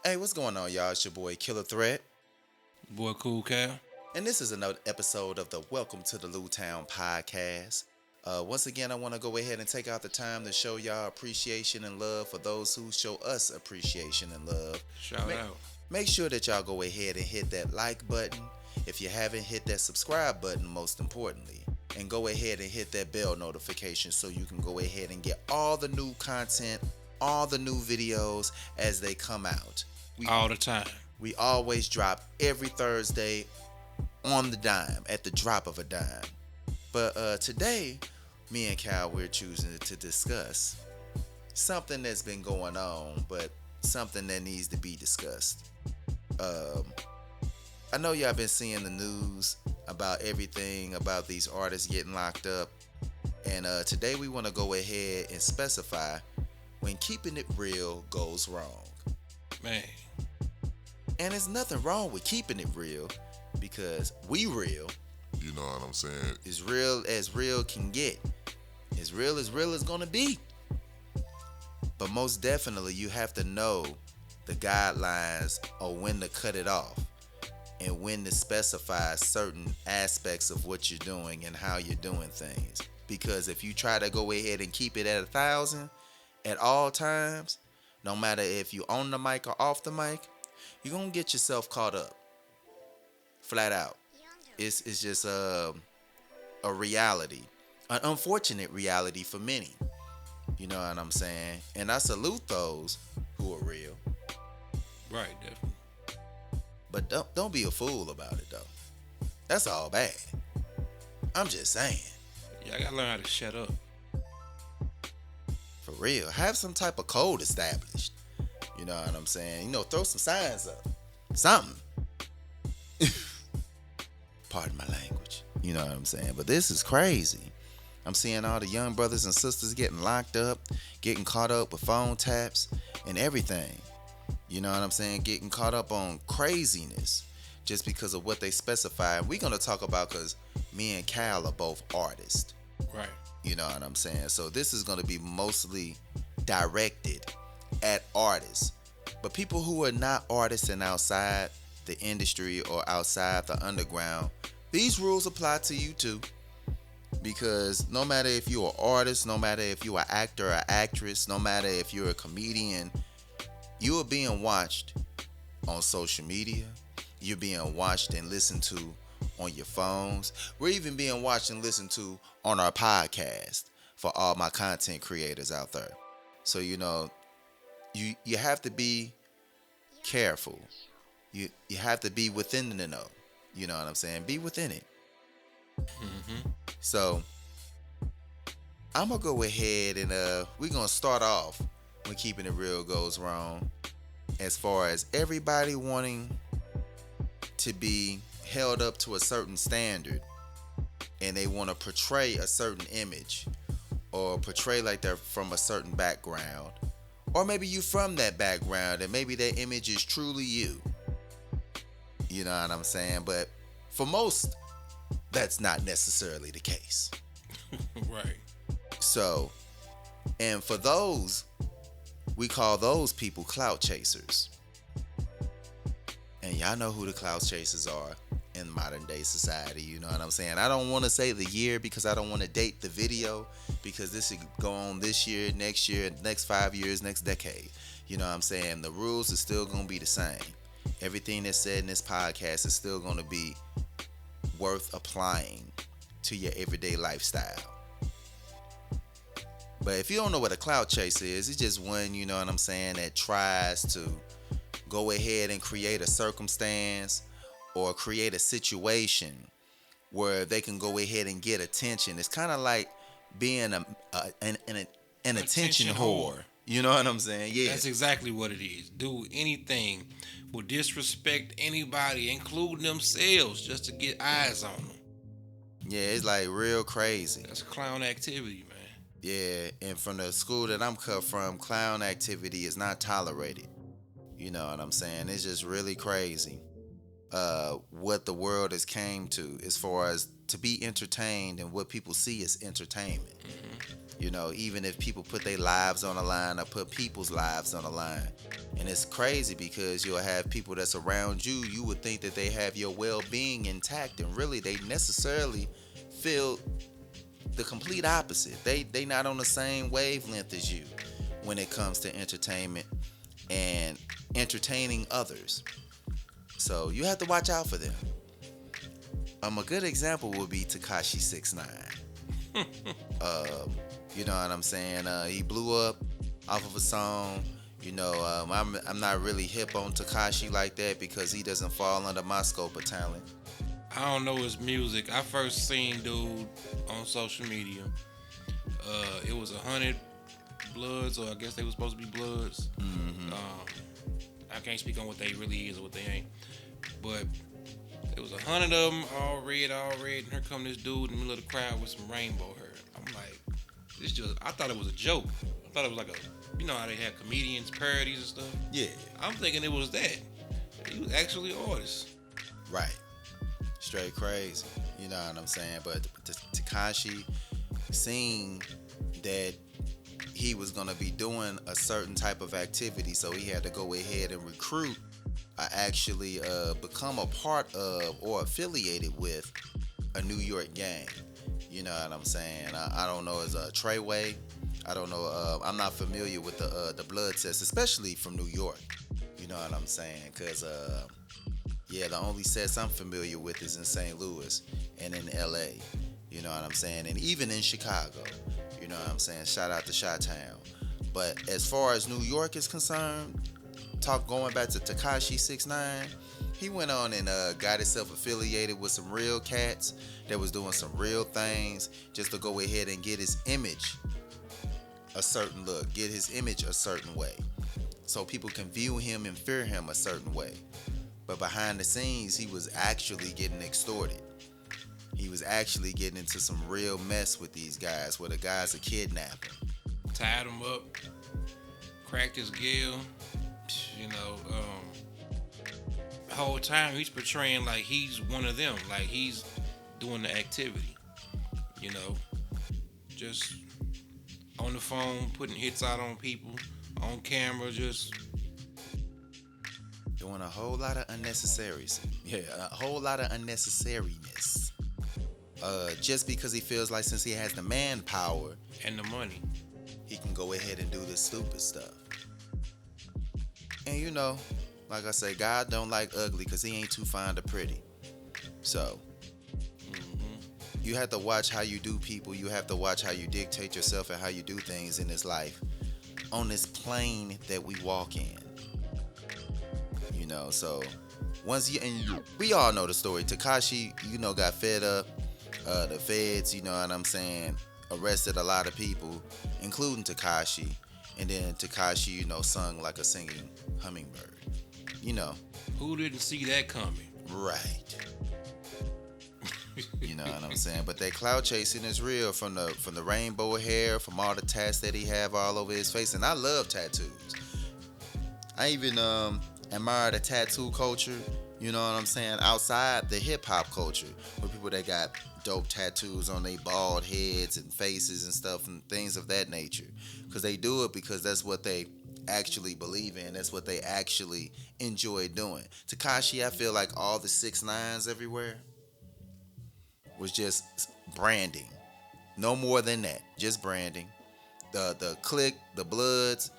Hey, what's going on, y'all? It's your boy Killah Threat, Boy, Cool Cal. and this is another episode of the Welcome to the Lou Town podcast. Once again, I want to go ahead and take out the time to show y'all appreciation and love for those who show us appreciation and love. Shout Make, out. make sure that y'all go ahead and hit that like button. If you haven't, hit that subscribe button, most importantly. And go ahead and hit that bell notification so you can go ahead and get all the new content, all the new videos as they come out. All the time. We always drop every Thursday on the dime, at the drop of a dime. But today, me and Cal, we're choosing to discuss something that's been going on, but something that needs to be discussed. I know y'all been seeing the news about everything about these artists getting locked up. And today we want to go ahead and specify when keeping it real goes wrong. Man. And there's nothing wrong with keeping it real because we real. You know what I'm saying? As real can get. As real as gonna be. But most definitely you have to know the guidelines of when to cut it off and when to specify certain aspects of what you're doing and how you're doing things. Because if you try to go ahead and keep it at 1,000 at all times, no matter if you on the mic or off the mic, you're gonna get yourself caught up. Flat out. It's just a reality. An unfortunate reality for many. You know what I'm saying? And I salute those who are real. Right, definitely. But don't be a fool about it though. That's all bad. I'm just saying. Yeah, I gotta learn how to shut up. For real. Have some type of code established. You know what I'm saying? Throw some signs up. Something. Pardon my language. You know what I'm saying? But this is crazy. I'm seeing all the young brothers and sisters getting locked up, getting caught up with phone taps and everything. You know what I'm saying? Getting caught up on craziness just because of what they specify. We're going to talk about because me and Cal are both artists. Right. You know what I'm saying? So this is going to be mostly directed at artists. But people who are not artists and outside the industry or outside the underground, these rules apply to you too. Because no matter if you're an artist, no matter if you're an actor or actress, no matter if you're a comedian, you are being watched on social media. You're being watched and listened to on your phones. We're even being watched and listened to on our podcast for all my content creators out there. So, you have to be careful. You have to be within the know. You know what I'm saying? Be within it. Mm-hmm. So, I'm going to go ahead and we're going to start off when keeping it real goes wrong. As far as everybody wanting to be held up to a certain standard and they want to portray a certain image or portray like they're from a certain background, or maybe you from that background and maybe that image is truly you. You know what I'm saying? But for most, that's not necessarily the case. Right. So, and for those, we call those people clout chasers. And y'all know who the clout chasers are in modern day society. You know what I'm saying? I don't want to say the year because I don't want to date the video, because this should go on this year, next 5 years, next decade. You know what I'm saying? The rules are still going to be the same. Everything that's said in this podcast is still going to be worth applying to your everyday lifestyle. But if you don't know what a clout chaser is, it's just one, you know what I'm saying, that tries to go ahead and create a circumstance or create a situation where they can go ahead and get attention. It's kind of like being an attention whore. You know what I'm saying? Yeah. That's exactly what it is. Do anything will disrespect anybody, including themselves, just to get eyes on them. Yeah, it's like real crazy. That's clown activity, man. Yeah, and from the school that I'm cut from, clown activity is not tolerated. You know what I'm saying? It's just really crazy what the world has came to as far as to be entertained, and what people see is entertainment. You know, even if people put their lives on the line or put people's lives on the line. And it's crazy because you'll have people that's around you, you would think that they have your well-being intact, and really they necessarily feel the complete opposite. They not on the same wavelength as you when it comes to entertainment and entertaining others. So you have to watch out for them. A good example would be Tekashi 6ix9ine. You know what I'm saying? He blew up off of a song. You know, I'm not really hip on Tekashi like that because he doesn't fall under my scope of talent. I don't know his music. I first seen dude on social media. It was 100 Bloods, or I guess they were supposed to be Bloods. I can't speak on what they really is or what they ain't, but it was 100 of them, all red, and here come this dude in the middle of the crowd with some rainbow hair. I'm like, I thought it was a joke. I thought it was like you know how they have comedians parodies and stuff? Yeah. I'm thinking it was that. He was actually an artist. Right. Straight crazy. You know what I'm saying? But Tekashi seen that he was going to be doing a certain type of activity, so he had to go ahead and recruit or actually become a part of or affiliated with a New York gang. You know what I'm saying? I don't know, is Treyway. I don't know. I'm not familiar with the blood test, especially from New York. You know what I'm saying? Because, yeah, the only sets I'm familiar with is in St. Louis and in L.A. You know what I'm saying? And even in Chicago. You know what I'm saying? Shout out to Chi-Town. But as far as New York is concerned, going back to Tekashi 6ix9ine, he went on and got himself affiliated with some real cats that was doing some real things just to go ahead and get his image a certain look, get his image a certain way, so people can view him and fear him a certain way. But behind the scenes, he was actually getting extorted. He was actually getting into some real mess with these guys, where the guys are kidnapping. Tied him up, cracked his gill, you know. The whole time he's portraying like he's one of them, like he's doing the activity, you know, just on the phone, putting hits out on people, on camera, just doing a whole lot of unnecessaries. Yeah, a whole lot of unnecessariness. Just because he feels like since he has the manpower and the money, he can go ahead and do this stupid stuff. And you know, like I say, God don't like ugly because he ain't too fond of pretty. So, you have to watch how you do people. You have to watch how you dictate yourself and how you do things in this life, on this plane that we walk in. You know, so we all know the story. Tekashi, you know, got fed up. The feds, you know what I'm saying, arrested a lot of people, including Tekashi. And then Tekashi, you know, sung like a singing hummingbird. You know. Who didn't see that coming? Right. You know what I'm saying? But that cloud chasing is real, from the rainbow hair, from all the tats that he have all over his face. And I love tattoos. I even admire the tattoo culture, you know what I'm saying, outside the hip hop culture, with people that got dope tattoos on their bald heads and faces and stuff and things of that nature. Because they do it because that's what they actually believe in. That's what they actually enjoy doing. Tekashi, I feel like all the 6ix9ines everywhere was just branding. No more than that. Just branding. The clique, the Bloods,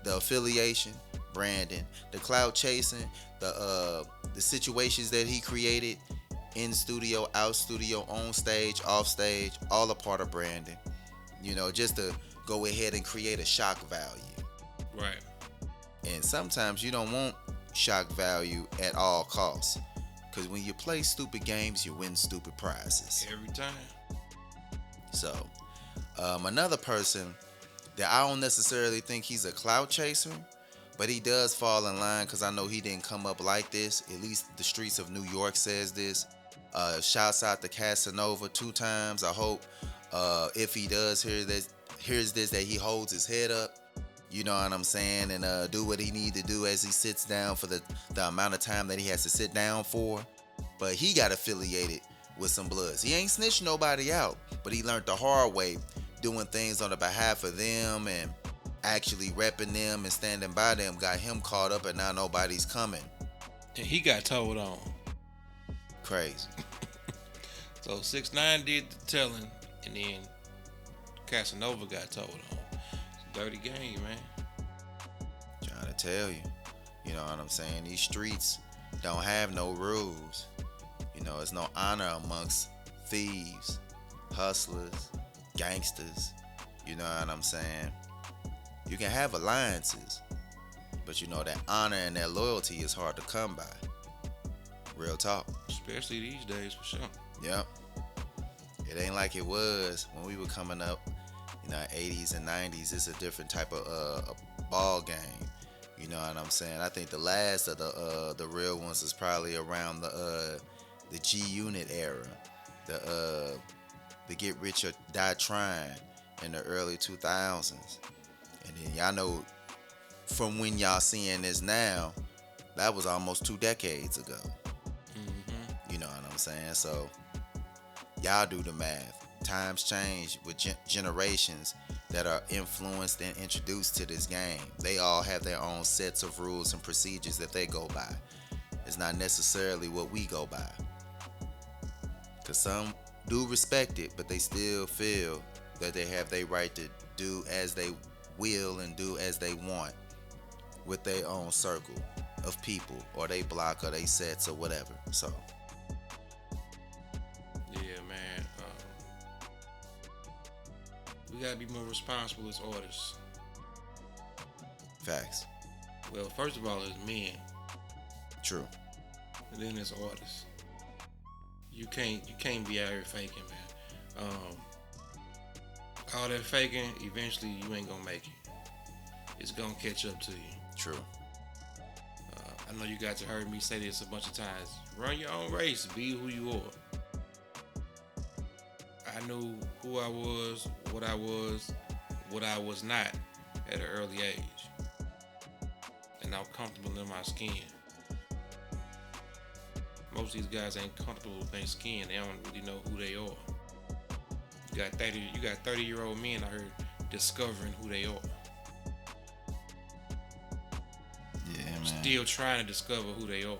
the affiliation, branding. The clout chasing, the situations that he created in studio, out studio, on stage, off stage, all a part of branding. You know, just to go ahead and create a shock value. Right. And sometimes you don't want shock value at all costs. Because when you play stupid games, you win stupid prizes. Every time. So, another person that I don't necessarily think he's a clout chaser, but he does fall in line because I know he didn't come up like this. At least the streets of New York says this. Shouts out to Casanova 2 times. I hope if he does hears this, that he holds his head up. You know what I'm saying? And do what he need to do as he sits down for the amount of time that he has to sit down for. But he got affiliated with some bloods. He ain't snitched nobody out, but he learned the hard way, doing things on the behalf of them and actually repping them and standing by them got him caught up, and now nobody's coming. And he got told on. Crazy. So 6ix9ine did the telling, and then Casanova got told on. It's a dirty game, man. Trying to tell you. You know what I'm saying? These streets don't have no rules. You know, there's no honor amongst thieves, hustlers, gangsters. You know what I'm saying? You can have alliances, but you know that honor and that loyalty is hard to come by. Real talk. Especially these days, for sure. Yep. It ain't like it was when we were coming up, you know, 80s and 90s. It's a different type of ball game. You know what I'm saying? I think the last of the real ones is probably around the G Unit era, the Get Rich or Die Trying in the early 2000s. And then y'all know from when y'all seeing this now, that was almost 2 decades ago. You know what I'm saying? So y'all do the math. Times change with generations that are influenced and introduced to this game. They all have their own sets of rules and procedures that they go by. It's not necessarily what we go by. Because some do respect it, but they still feel that they have their right to do as they will and do as they want with their own circle of people or they block or they sets or whatever. So yeah, man. We gotta be more responsible as artists. facts. Well, first of all, as men, True. and then as artists. You can't be out here faking, man. All that faking, eventually you ain't gonna make it. It's gonna catch up to you. True. I know you guys have heard me say this a bunch of times. Run your own race. Be who you are. I knew who I was, what I was not at an early age. And I'm comfortable in my skin. Most of these guys ain't comfortable with their skin. They don't really know who they are. You got 30-year-old men out here discovering who they are. Yeah, man. Still trying to discover who they are.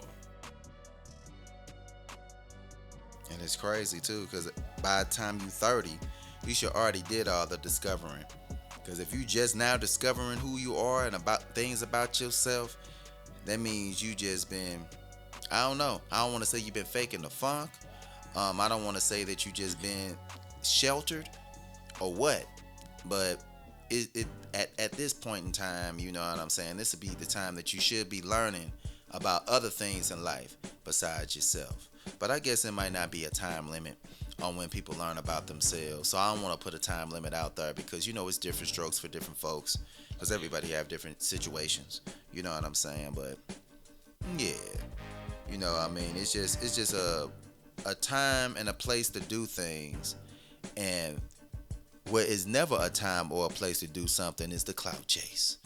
And it's crazy too, because by the time you 30, you should already did all the discovering. Because if you just now discovering who you are and about things about yourself, that means you just been, I don't know. I don't want to say you've been faking the funk. I don't want to say that you just been sheltered or what. But at this point in time, you know what I'm saying, this would be the time that you should be learning about other things in life besides yourself. But I guess it might not be a time limit on when people learn about themselves. So I don't want to put a time limit out there because, you know, it's different strokes for different folks because everybody have different situations. You know what I'm saying? But yeah, you know, I mean, it's just a time and a place to do things, and where is never a time or a place to do something is the clout chase.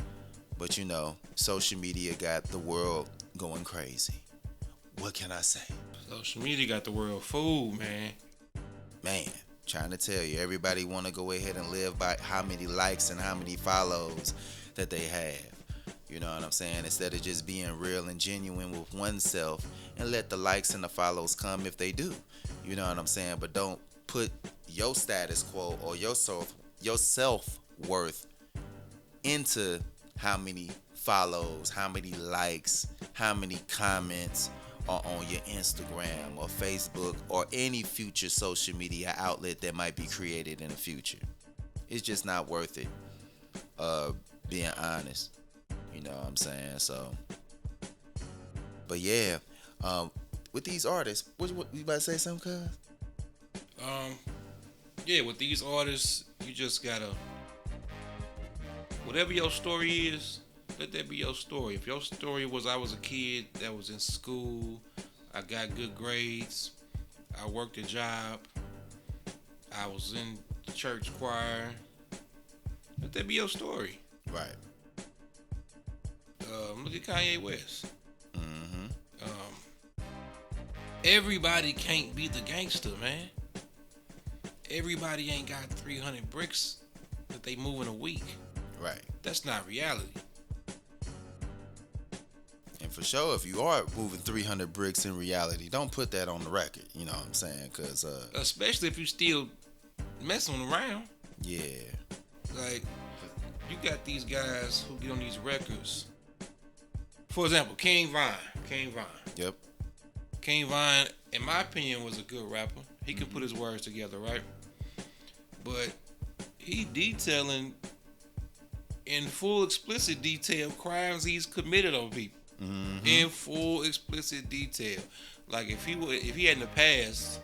But you know, social media got the world going crazy. What can I say? Social media got the world fooled, man. Man, trying to tell you, everybody want to go ahead and live by how many likes and how many follows that they have. You know what I'm saying? Instead of just being real and genuine with oneself and let the likes and the follows come if they do. You know what I'm saying? But don't put your status quo or your self-worth into how many follows, how many likes, how many comments are on your Instagram or Facebook or any future social media outlet that might be created in the future. It's just not worth it, being honest. You know what I'm saying? So, but yeah, with these artists, what you about to say something, cuz? Yeah, with these artists, you just gotta, whatever your story is, let that be your story. If your story was I was a kid that was in school, I got good grades, I worked a job, I was in the church choir, let that be your story. Right. Look at Kanye West. everybody can't be the gangster, man. Everybody ain't got 300 bricks that they move in a week. Right. That's not reality. And for sure, if you are moving 300 bricks in reality, don't put that on the record. You know what I'm saying? Because especially if you still messing around. yeah. Like, you got these guys who get on these records. For example, King Von. Yep. King Von, in my opinion, was a good rapper. He can put his words together, right? But he detailing in full explicit detail crimes he's committed on people. In full explicit detail. Like if he had in the past,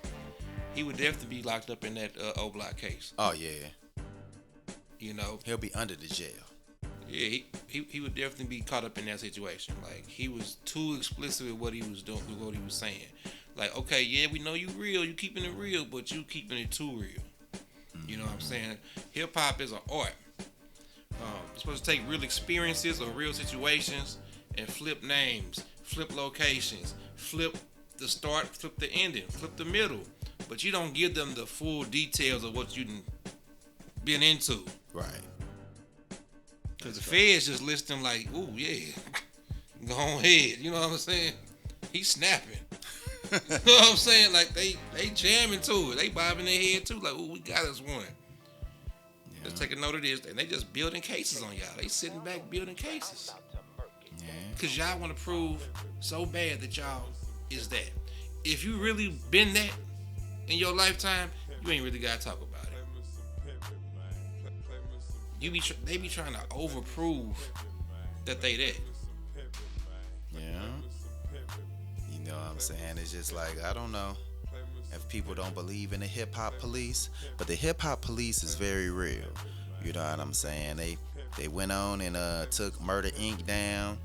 he would definitely be locked up in that O Block case. Oh yeah. You know, He'll be under the jail. yeah, he would definitely be caught up in that situation. Like he was too explicit with what he was doing, with what he was saying. Like, okay, yeah, we know you real, you keeping it real, but you keeping it too real. You know what I'm saying? Hip hop is an art. You're supposed to take real experiences or real situations and flip names, flip locations, flip the start, flip the ending, flip the middle. But you don't give them the full details of what you been into. Right. Because the feds just list them like, ooh, yeah, go ahead. You know what I'm saying? He's snapping. You know what I'm saying? Like, they jamming to it. They bobbing their head, too. Like, ooh, we got us one. Yeah. Let's take a note of this. And they just building cases on y'all. They sitting back building cases. Yeah. Because y'all want to prove so bad that y'all is that. If you really been that in your lifetime, you ain't really got to talk about it. They be trying to overprove that they that. Yeah. You know what I'm saying? It's just like, I don't know if people don't believe in the hip hop police, but the hip hop police is very real. You know what I'm saying? They went on and took Murder Inc. down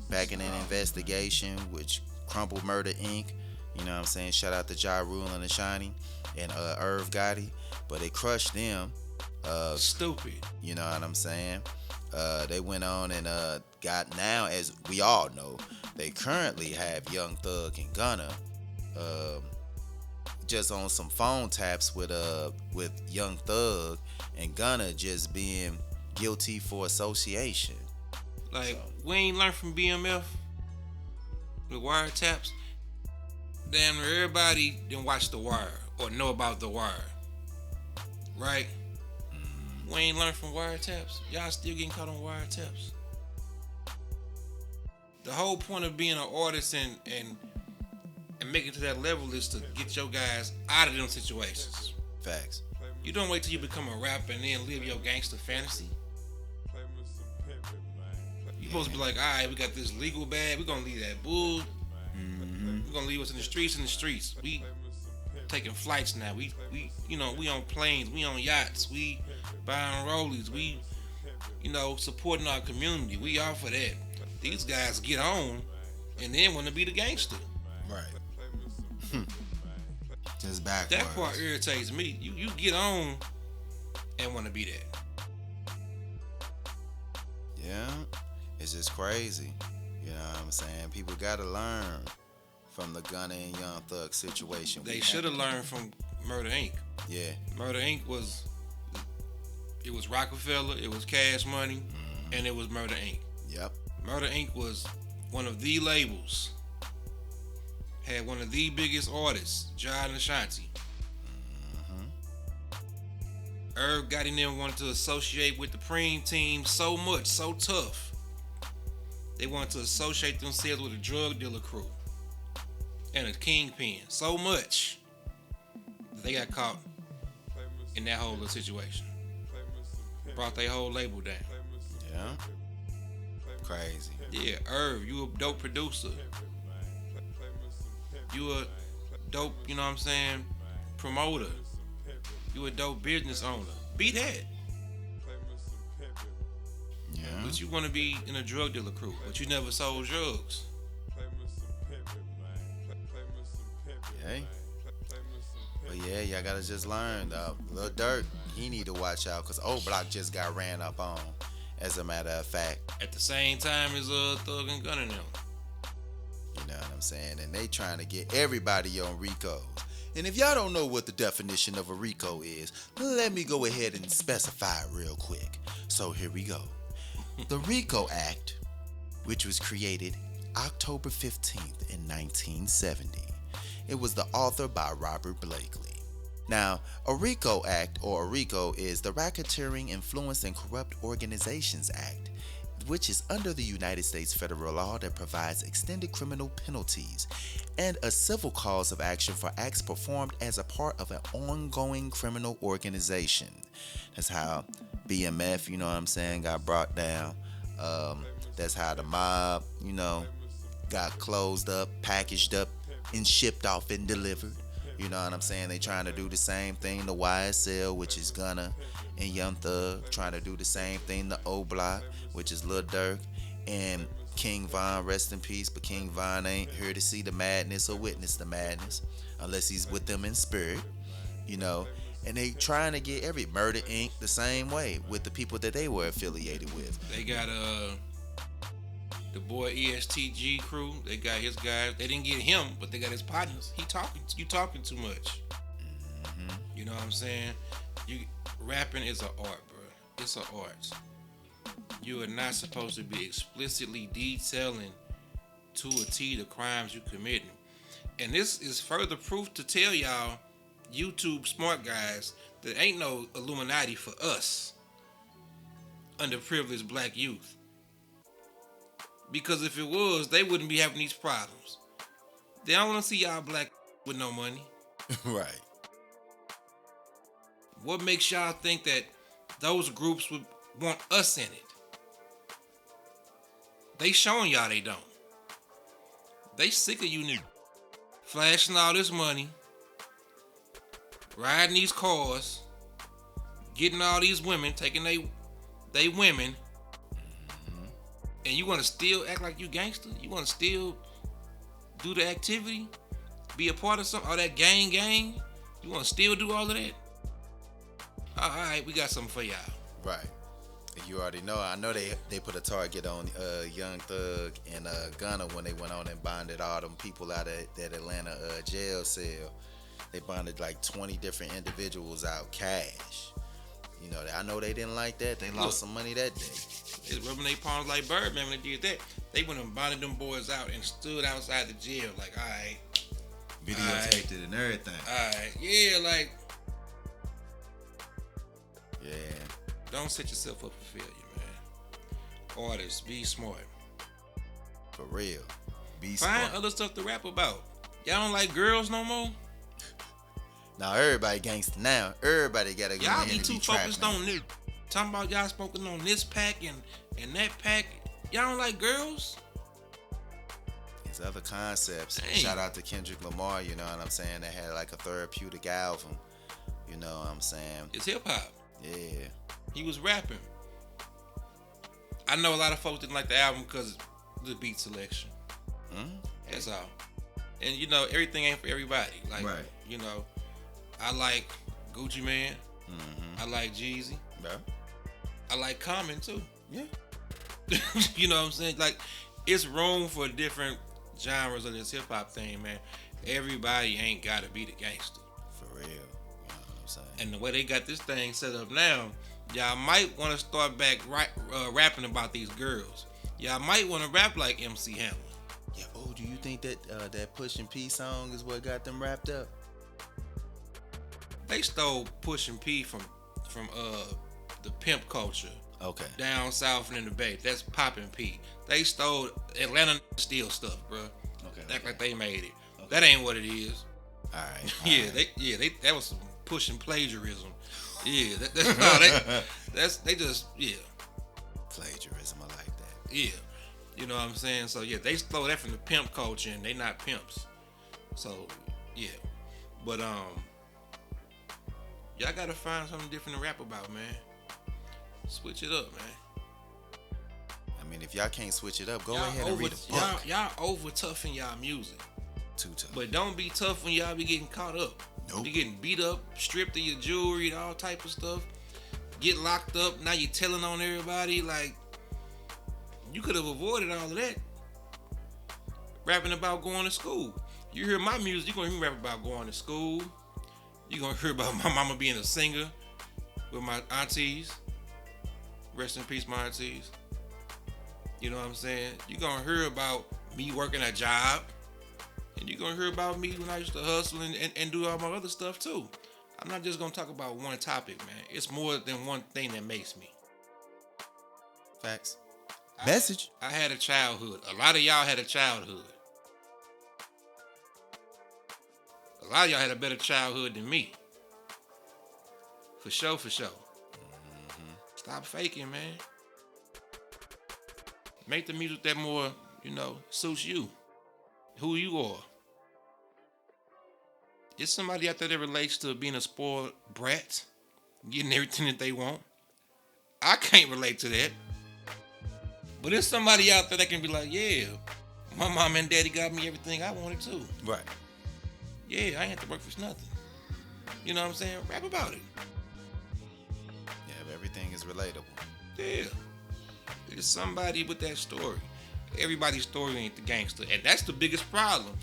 back in an investigation, which crumbled Murder Inc. You know what I'm saying? Shout out to Ja Rule and the Shining and Irv Gotti, but they crushed them. Stupid. You know what I'm saying? They went on and got, now, as we all know, they currently have Young Thug and Gunna just on some phone taps with Young Thug and Gunna just being guilty for association. Like, we ain't learned from BMF with wiretaps. Damn, everybody didn't watch The Wire or know about The Wire, right? We ain't learned from wiretaps. Y'all still getting caught on wiretaps. The whole point of being an artist and making it to that level is to get your guys out of them situations. Facts. You don't wait till you become a rapper and then live your gangster fantasy. You supposed to be like, all right, we got this legal bag. We're gonna leave that bull. We're gonna leave what's in the streets. We taking flights now. We on planes. We on yachts. We buying rollies. We, supporting our community. We all for that. These guys get on and then want to be the gangster. Right. Just backwards. That part irritates me. You get on and want to be that. Yeah. It's just crazy. You know what I'm saying? People gotta learn from the Gunna and Young Thug situation. They should have learned from Murder Inc. Yeah. Murder Inc. was Rockefeller, it was Cash Money, and it was Murder Inc. Yep. Murder Inc. was one of the labels. Had one of the biggest artists, John and Ashanti. Irv Gotti them wanted to associate with the Preem team so much, so tough. They wanted to associate themselves with a drug dealer crew and a kingpin so much that they got caught in that whole little situation. Brought their whole label down. Yeah. Crazy. Yeah, Irv, you a dope producer. You a dope, promoter. You a dope business owner. Be that. Yeah. But you want to be in a drug dealer crew, but you never sold drugs. Hey. But yeah, y'all gotta just learn. Lil Durk, he need to watch out because O Block just got ran up on. As a matter of fact. At the same time as Thug and Gunna now. You know what I'm I'm saying? And they trying to get everybody on RICOs. And if y'all don't know what the definition of a RICO is, let me go ahead and specify it real quick. So here we go. The RICO Act, which was created October 15th in 1970. It was the author by Robert Blakely. Now, a RICO Act, or a RICO, is the Racketeering, Influence, and Corrupt Organizations Act, which is under the United States federal law that provides extended criminal penalties and a civil cause of action for acts performed as a part of an ongoing criminal organization. That's how BMF, you know what I'm saying, got brought down. That's how the mob, you know, got closed up, packaged up, and shipped off and delivered. You know what I'm saying? They trying to do the same thing. The YSL, which is Gunna and Young Thug, trying to do the same thing. The O Block, which is Lil Durk, and King Von, rest in peace. But King Von ain't here to see the madness or witness the madness, unless he's with them in spirit. You know, and they trying to get every Murder Inc. the same way with the people that they were affiliated with. They got the boy ESTG crew. They got his guys. They didn't get him, but they got his partners. You talking too much. Mm-hmm. You know what I'm saying? Rapping is an art, bro. It's an art. You are not supposed to be explicitly detailing to a T the crimes you committing. And this is further proof to tell y'all, YouTube smart guys, that ain't no Illuminati for us, underprivileged black youth. Because if it was, they wouldn't be having these problems. They don't want to see y'all black with no money. Right. What makes y'all think that those groups would want us in it? They showing y'all they don't. They sick of you niggas flashing all this money, riding these cars, getting all these women, taking they women. And you want to still act like you gangster? You want to still do the activity? Be a part of something? All that gang? You want to still do all of that? All right, we got something for y'all. Right. You already know. I know they put a target on Young Thug and Gunna when they went on and bonded all them people out of that Atlanta jail cell. They bonded like 20 different individuals out cash. You know, I know they didn't like that. They lost some money that day. They was rubbing their palms like Birdman when they did that. They went and bonded them boys out and stood outside the jail like, all right. Videotaped it and everything. All right. Yeah, like. Yeah. Don't set yourself up for failure, man. Artists, be smart. For real. Be Find smart. other stuff to rap about. Y'all don't like girls no more? Now everybody gangster now. Everybody gotta go Y'all in be and too be focused trapping. on this. Talking about y'all smoking on this pack and that pack. Y'all don't like girls? There's other concepts. Dang. Shout out to Kendrick Lamar, you know what I'm saying? That had like a therapeutic album. You know what I'm saying? It's hip hop. Yeah. He was rapping. I know a lot of folks didn't like the album because of the beat selection. That's all. And you know, everything ain't for everybody. Like, right. You know, I like Gucci Man. I like Jeezy. Bro. I like Common too. Yeah. You know what I'm saying? Like, it's room for different genres of this hip hop thing, man. Everybody ain't gotta be the gangster. For real. You know what I'm saying? And the way they got this thing set up now, y'all might want to start back rapping about these girls. Y'all might want to rap like MC Hammer. Yeah. Oh, do you think that that Pushin' P song is what got them wrapped up? They stole Pushin' P from the pimp culture. Okay. Down south and in the Bay. That's Poppin' P. They stole Atlanta steal stuff, bro. Okay. Act like they made it. Okay. That ain't what it is. All right. Yeah, that was some pushing plagiarism. Yeah, they just Plagiarism, I like that. yeah. You know what I'm saying? So yeah, they stole that from the pimp culture and they not pimps. So yeah. But y'all gotta find something different to rap about, man. Switch it up, man. I mean, if y'all can't switch it up, go Y'all ahead and read a book. Y'all over tough in y'all music. Too tough. But don't be tough when y'all be getting caught up. Nope. You getting beat up, stripped of your jewelry, all type of stuff. Get locked up. Now you're telling on everybody. Like, you could have avoided all of that. rapping about going to school. You hear my music, you're gonna hear me rap about going to school. You're gonna hear about my mama being a singer with my aunties. Rest in peace, my aunties. You know what I'm saying? You're gonna hear about me working a job. And you're gonna hear about me when I used to hustle and do all my other stuff too. I'm not just gonna talk about one topic, man. It's more than one thing that makes me. Facts. Message. I had a childhood. A lot of y'all had a childhood. A lot of y'all had a better childhood than me. For sure, for sure. Stop faking, man. Make the music that more, suits you. Who you are. It's somebody out there that relates to being a spoiled brat, getting everything that they want. I can't relate to that. But there's somebody out there that can be like, yeah, my mom and daddy got me everything I wanted too. Right. Yeah, I ain't have to work for nothing. You know what I'm saying? Rap about it. Yeah, everything is relatable. Yeah. There's somebody with that story. Everybody's story ain't the gangster. And that's the biggest problem.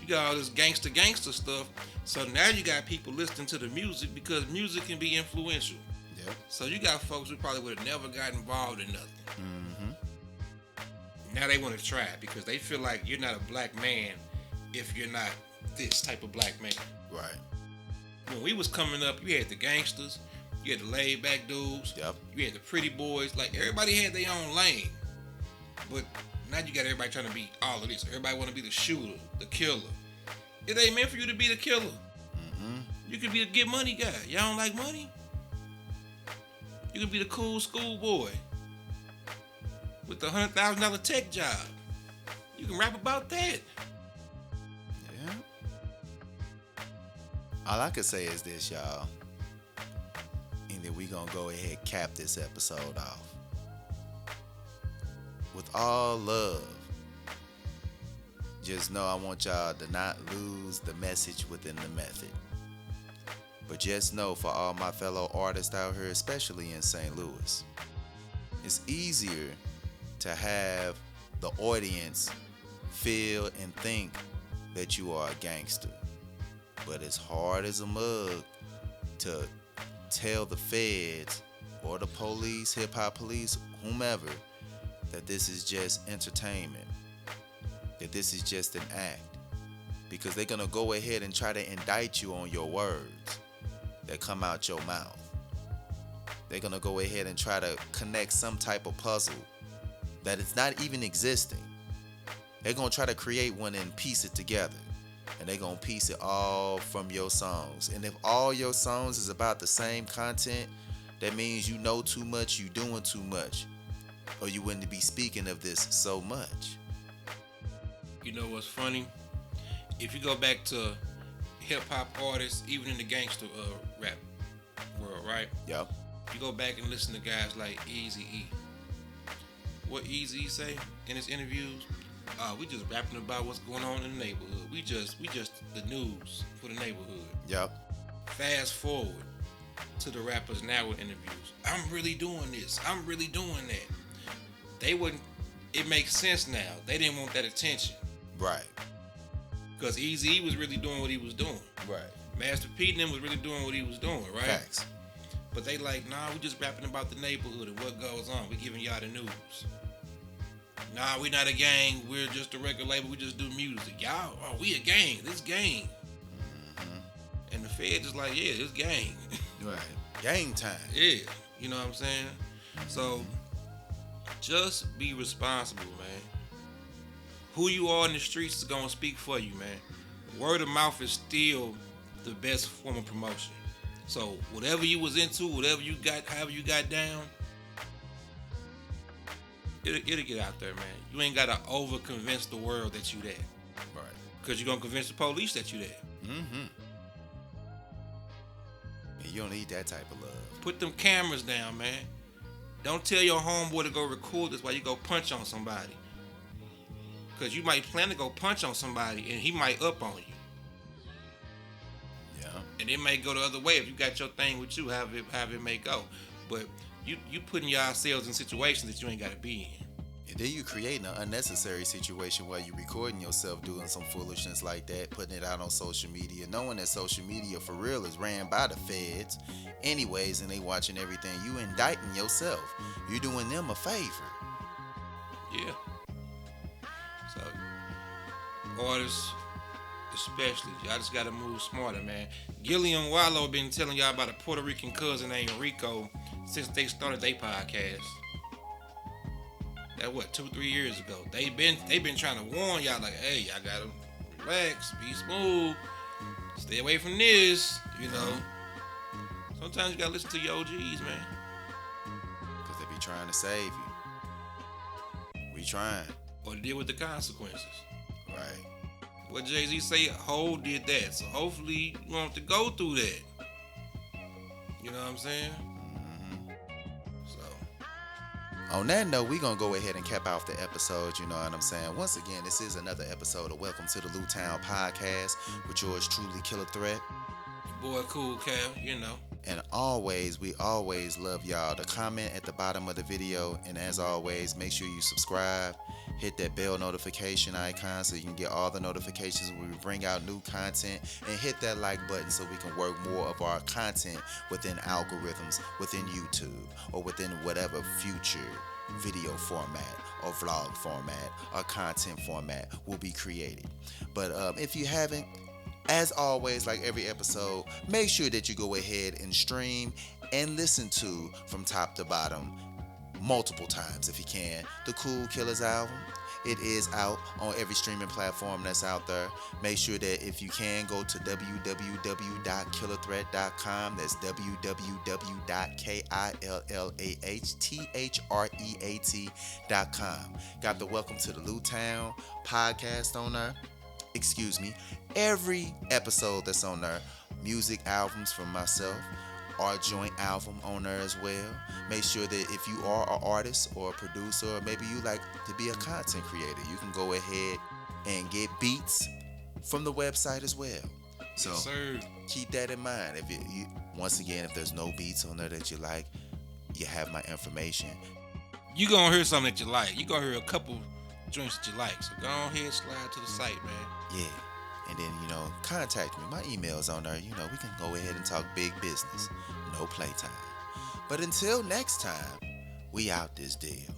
You got all this gangster stuff. So now you got people listening to the music because music can be influential. Yep. So you got folks who probably would have never got involved in nothing. Now they want to try it because they feel like you're not a black man if you're not this type of black man. Right. When we was coming up, you had the gangsters, you had the laid back dudes, Yep. you had the pretty boys. Like everybody had their own lane. But now you got everybody trying to be all of this. Everybody want to be the shooter, the killer. It ain't meant for you to be the killer. You could be a get money guy. Y'all don't like money? You could be the cool schoolboy with the $100,000 tech job. You can rap about that. Yeah. All I could say is this, y'all. And then we gonna go ahead and cap this episode off. With all love, just know I want y'all to not lose the message within the method. But just know for all my fellow artists out here, especially in St. Louis, it's easier to have the audience feel and think that you are a gangster. But it's hard as a mug to tell the feds or the police, hip-hop police, whomever, that this is just entertainment, that this is just an act. Because they're going to go ahead and try to indict you on your words that come out your mouth. They're going to go ahead and try to connect some type of puzzle that is not even existing. They're going to try to create one and piece it together. And they're going to piece it all from your songs. And if all your songs is about the same content, that means you know too much, you doing too much. Or you wouldn't be speaking of this so much. You know what's funny? If you go back to hip-hop artists, even in the gangster rap world, right? Yep. You go back and listen to guys like Eazy-E. What Eazy-E say in his interviews? We just rapping about what's going on in the neighborhood. We just the news for the neighborhood. Yep. Fast forward to the rappers now with interviews. I'm really doing this. I'm really doing that. They wouldn't. It makes sense now. They didn't want that attention. Right. Because Eazy-E was really doing what he was doing. Right. Master P and them was really doing what he was doing, right? Facts. But they like, nah, we just rapping about the neighborhood and what goes on. We giving y'all the news. Nah, we not a gang. We're just a record label. We just do music. Y'all, oh, we a gang. This gang. And the Fed is like, yeah, this gang. Right. Gang time. Yeah. You know what I'm saying? So, just be responsible, man. Who you are in the streets is going to speak for you, man. Word of mouth is still the best form of promotion. So, whatever you was into, whatever you got, however you got down, it'll get out there, man. You ain't got to over-convince the world that you there. Right. Because you're going to convince the police that you there. Mm-hmm. And you don't need that type of love. Put them cameras down, man. Don't tell your homeboy to go record this while you go punch on somebody. Because you might plan to go punch on somebody and he might up on you. Yeah. And it may go the other way if you got your thing with you, however it may go. But you putting yourselves in situations that you ain't got to be in. And then you're creating an unnecessary situation where you're recording yourself doing some foolishness like that, putting it out on social media, knowing that social media for real is ran by the feds anyways, and they watching everything. You indicting yourself. You're doing them a favor. Yeah. So, artists, especially, y'all just gotta move smarter, man. Gillian Wallow been telling y'all about a Puerto Rican cousin named Rico since they started their podcast. That what, 2-3 years ago. They been trying to warn y'all like, hey, y'all gotta relax, be smooth, stay away from this, you know. Sometimes you gotta listen to your OGs, man. Because they be trying to save you. We trying. Or deal with the consequences. Right. What Jay-Z say, Ho did that. So hopefully you won't have to go through that. You know what I'm saying? On that note, we're going to go ahead and cap off the episode, you know what I'm saying? Once again, this is another episode of Welcome to the Lou Town Podcast with yours truly, Killah Threat. Your boy Cool Cal, you know. And always, we always love y'all to comment at the bottom of the video. And as always, make sure you subscribe. Hit that bell notification icon so you can get all the notifications when we bring out new content. And hit that like button so we can work more of our content within algorithms, within YouTube, or within whatever future video format or vlog format or content format will be created. But if you haven't, as always, like every episode, make sure that you go ahead and stream and listen to from top to bottom multiple times if you can the CoolKillahz album. It is out on every streaming platform that's out there. Make sure that if you can, go to www.killahthreat.com. That's www.killahthreat.com. Got the Welcome to the Lou Town podcast on there. Excuse me. Every episode that's on there, music albums from myself, our joint album on there as well. Make sure that if you are an artist or a producer, or maybe you like to be a content creator, you can go ahead and get beats from the website as well. So yes, sir. Keep that in mind. If you once again, if there's no beats on there that you like, you have my information. You gonna hear something that you like. You gonna hear a couple joints that you like. So go ahead, slide to the site, man. Yeah. And then, contact me. My email's on there. We can go ahead and talk big business. No playtime. But until next time, we out this deal.